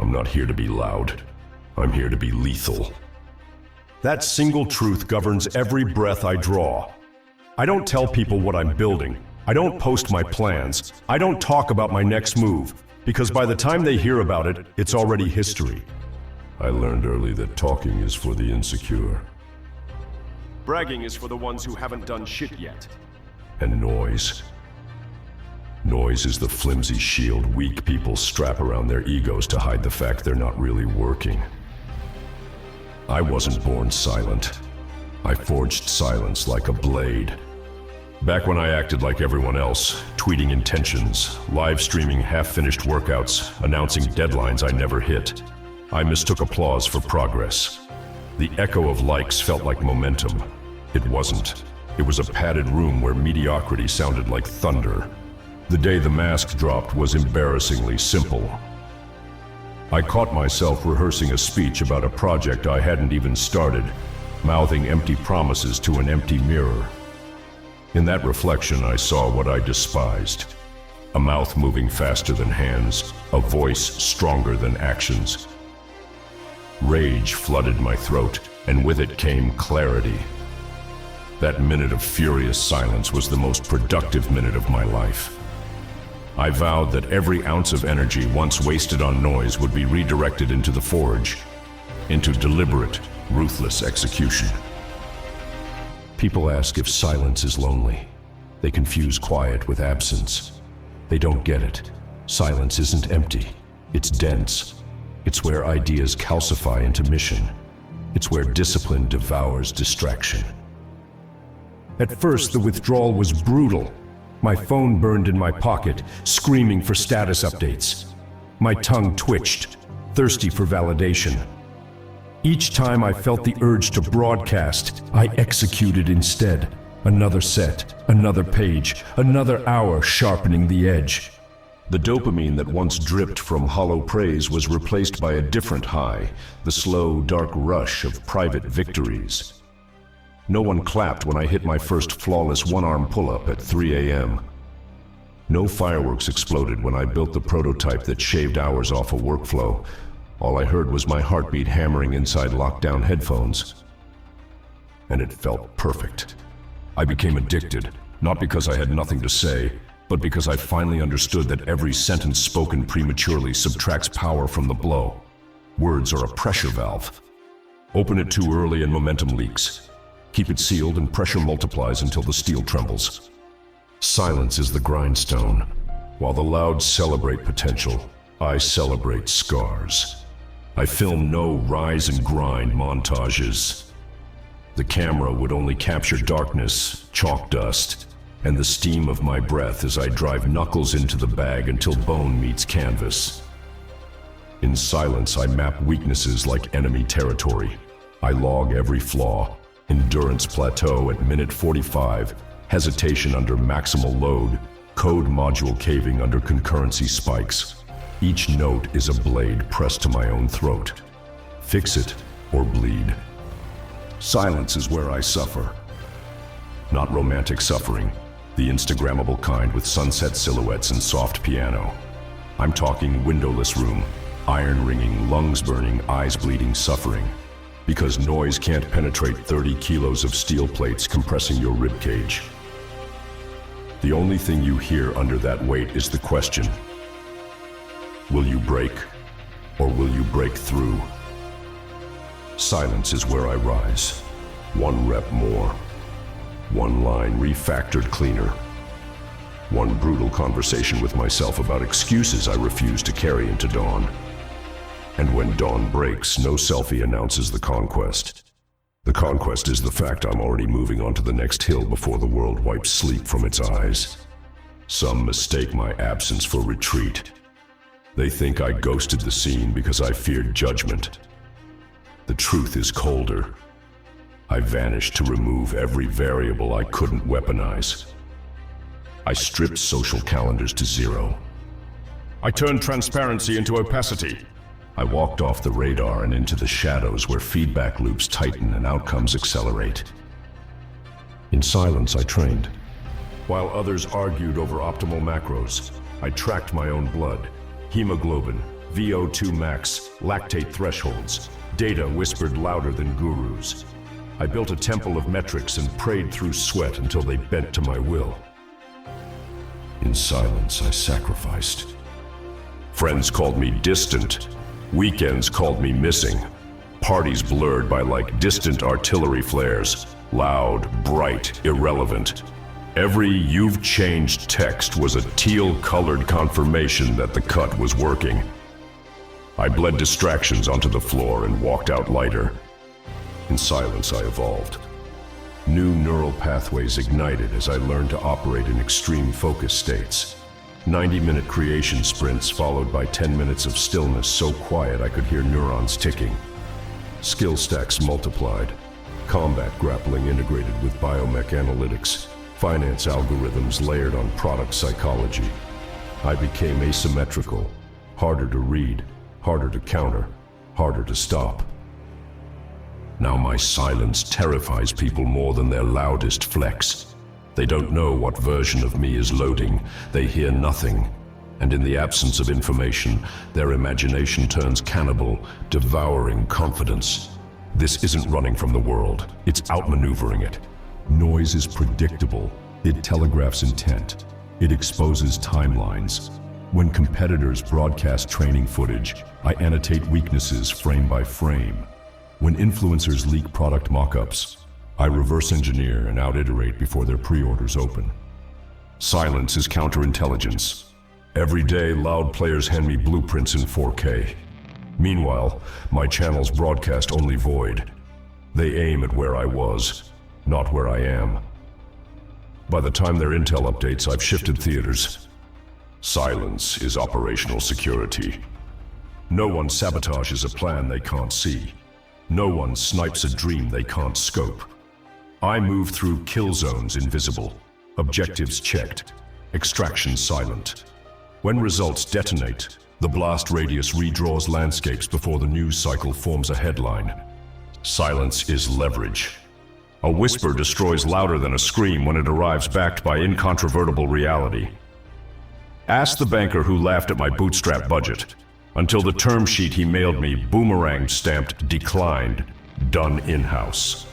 I'm not here to be loud. I'm here to be lethal. That single truth governs every breath I draw. I don't tell people what I'm building. I don't post my plans. I don't talk about my next move, because by the time they hear about it, it's already history. I learned early that talking is for the insecure. Bragging is for the ones who haven't done shit yet. And noise. Noise is the flimsy shield weak people strap around their egos to hide the fact they're not really working. I wasn't born silent. I forged silence like a blade. Back when I acted like everyone else, tweeting intentions, live streaming half-finished workouts, announcing deadlines I never hit, I mistook applause for progress. The echo of likes felt like momentum. It wasn't. It was a padded room where mediocrity sounded like thunder. The day the mask dropped was embarrassingly simple. I caught myself rehearsing a speech about a project I hadn't even started, mouthing empty promises to an empty mirror. In that reflection, I saw what I despised. A mouth moving faster than hands, a voice stronger than actions. Rage flooded my throat, and with it came clarity. That minute of furious silence was the most productive minute of my life. I vowed that every ounce of energy once wasted on noise would be redirected into the forge, into deliberate, ruthless execution. People ask if silence is lonely. They confuse quiet with absence. They don't get it. Silence isn't empty. It's dense. It's where ideas calcify into mission. It's where discipline devours distraction. At first, the withdrawal was brutal. My phone burned in my pocket, screaming for status updates. My tongue twitched, thirsty for validation. Each time I felt the urge to broadcast, I executed instead. Another set, another page, another hour sharpening the edge. The dopamine that once dripped from hollow praise was replaced by a different high, the slow, dark rush of private victories. No one clapped when I hit my first flawless one-arm pull-up at 3 a.m. No fireworks exploded when I built the prototype that shaved hours off a workflow. All I heard was my heartbeat hammering inside lockdown headphones. And it felt perfect. I became addicted, not because I had nothing to say, but because I finally understood that every sentence spoken prematurely subtracts power from the blow. Words are a pressure valve. Open it too early and momentum leaks. Keep it sealed and pressure multiplies until the steel trembles. Silence is the grindstone. While the loud celebrate potential, I celebrate scars. I film no rise and grind montages. The camera would only capture darkness, chalk dust, and the steam of my breath as I drive knuckles into the bag until bone meets canvas. In silence, I map weaknesses like enemy territory. I log every flaw. Endurance plateau at minute 45, hesitation under maximal load, code module caving under concurrency spikes. Each note is a blade pressed to my own throat. Fix it or bleed. Silence is where I suffer. Not romantic suffering, the Instagrammable kind with sunset silhouettes and soft piano. I'm talking windowless room, iron ringing, lungs burning, eyes bleeding suffering. Because noise can't penetrate 30 kilos of steel plates compressing your ribcage. The only thing you hear under that weight is the question: will you break, or will you break through? Silence is where I rise. One rep more. One line refactored cleaner. One brutal conversation with myself about excuses I refuse to carry into dawn. And when dawn breaks, no selfie announces the conquest. The conquest is the fact I'm already moving on to the next hill before the world wipes sleep from its eyes. Some mistake my absence for retreat. They think I ghosted the scene because I feared judgment. The truth is colder. I vanished to remove every variable I couldn't weaponize. I stripped social calendars to zero. I turned transparency into opacity. I walked off the radar and into the shadows where feedback loops tighten and outcomes accelerate. In silence, I trained. While others argued over optimal macros, I tracked my own blood, hemoglobin, VO2 max, lactate thresholds. Data whispered louder than gurus. I built a temple of metrics and prayed through sweat until they bent to my will. In silence, I sacrificed. Friends called me distant. Weekends called me missing. Parties blurred by like distant artillery flares. Loud, bright, irrelevant. Every "you've changed" text was a teal-colored confirmation that the cut was working. I bled distractions onto the floor and walked out lighter. In silence, I evolved. New neural pathways ignited as I learned to operate in extreme focus states. 90-minute creation sprints followed by 10 minutes of stillness so quiet I could hear neurons ticking. Skill stacks multiplied. Combat grappling integrated with biomech analytics. Finance algorithms layered on product psychology. I became asymmetrical. Harder to read, harder to counter, harder to stop. Now my silence terrifies people more than their loudest flex. They don't know what version of me is loading. They hear nothing. And in the absence of information, their imagination turns cannibal, devouring confidence. This isn't running from the world. It's outmaneuvering it. Noise is predictable. It telegraphs intent. It exposes timelines. When competitors broadcast training footage, I annotate weaknesses frame by frame. When influencers leak product mock-ups, I reverse engineer and out-iterate before their pre-orders open. Silence is counterintelligence. Every day, loud players hand me blueprints in 4K. Meanwhile, my channels broadcast only void. They aim at where I was, not where I am. By the time their intel updates, I've shifted theaters. Silence is operational security. No one sabotages a plan they can't see. No one snipes a dream they can't scope. I move through kill zones invisible, objectives checked, extraction silent. When results detonate, the blast radius redraws landscapes before the news cycle forms a headline. Silence is leverage. A whisper destroys louder than a scream when it arrives backed by incontrovertible reality. Ask the banker who laughed at my bootstrap budget, until the term sheet he mailed me boomerang stamped declined, done in-house.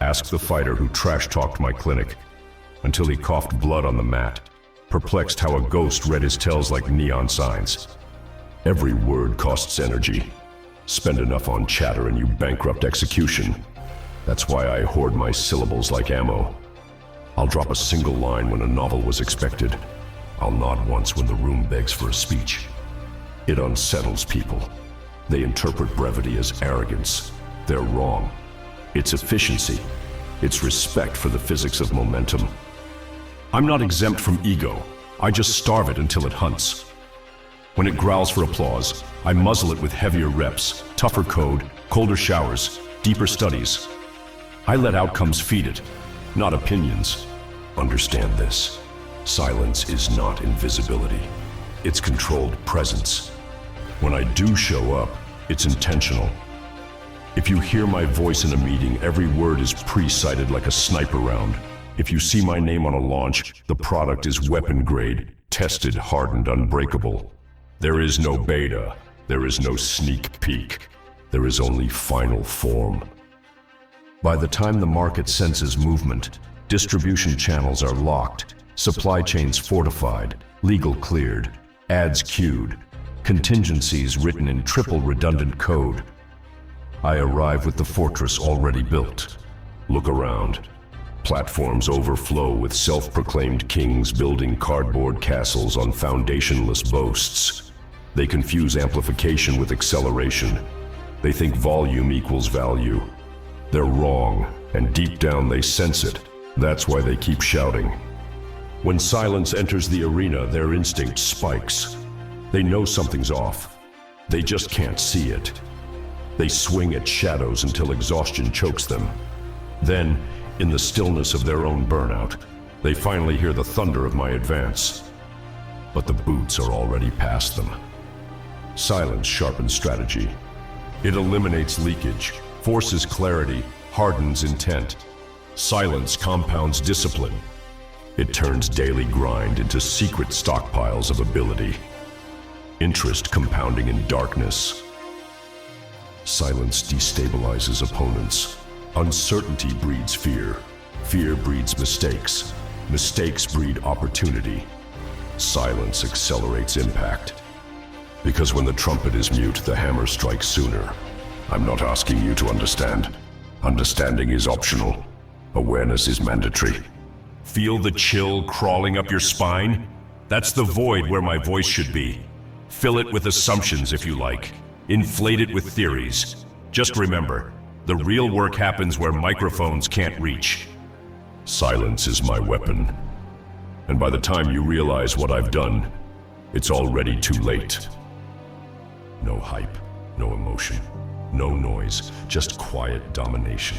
Ask the fighter who trash-talked my clinic, until he coughed blood on the mat, perplexed how a ghost read his tells like neon signs. Every word costs energy. Spend enough on chatter and you bankrupt execution. That's why I hoard my syllables like ammo. I'll drop a single line when a novel was expected. I'll nod once when the room begs for a speech. It unsettles people. They interpret brevity as arrogance. They're wrong. It's efficiency. It's respect for the physics of momentum. I'm not exempt from ego. I just starve it until it hunts. When it growls for applause, I muzzle it with heavier reps, tougher code, colder showers, deeper studies. I let outcomes feed it, not opinions. Understand this. Silence is not invisibility. It's controlled presence. When I do show up, it's intentional. If you hear my voice in a meeting, every word is pre-sighted like a sniper round. If you see my name on a launch, the product is weapon grade, tested, hardened, unbreakable. There is no beta. There is no sneak peek. There is only final form. By the time the market senses movement, distribution channels are locked, supply chains fortified, legal cleared, ads queued, contingencies written in triple redundant code. I arrive with the fortress already built. Look around. Platforms overflow with self-proclaimed kings building cardboard castles on foundationless boasts. They confuse amplification with acceleration. They think volume equals value. They're wrong, and deep down they sense it. That's why they keep shouting. When silence enters the arena, their instinct spikes. They know something's off. They just can't see it. They swing at shadows until exhaustion chokes them. Then, in the stillness of their own burnout, they finally hear the thunder of my advance. But the boots are already past them. Silence sharpens strategy. It eliminates leakage, forces clarity, hardens intent. Silence compounds discipline. It turns daily grind into secret stockpiles of ability. interest compounding in darkness. Silence destabilizes opponents. Uncertainty breeds fear. Fear breeds mistakes. Mistakes breed opportunity. Silence accelerates impact. Because when the trumpet is mute, the hammer strikes sooner. I'm not asking you to understand. Understanding is optional. Awareness is mandatory. Feel the chill crawling up your spine? That's the void where my voice should be. Fill it with assumptions if you like. Inflate it with theories. Just remember, the real work happens where microphones can't reach. Silence is my weapon. And by the time you realize what I've done, it's already too late. No hype, no emotion, no noise, just quiet domination.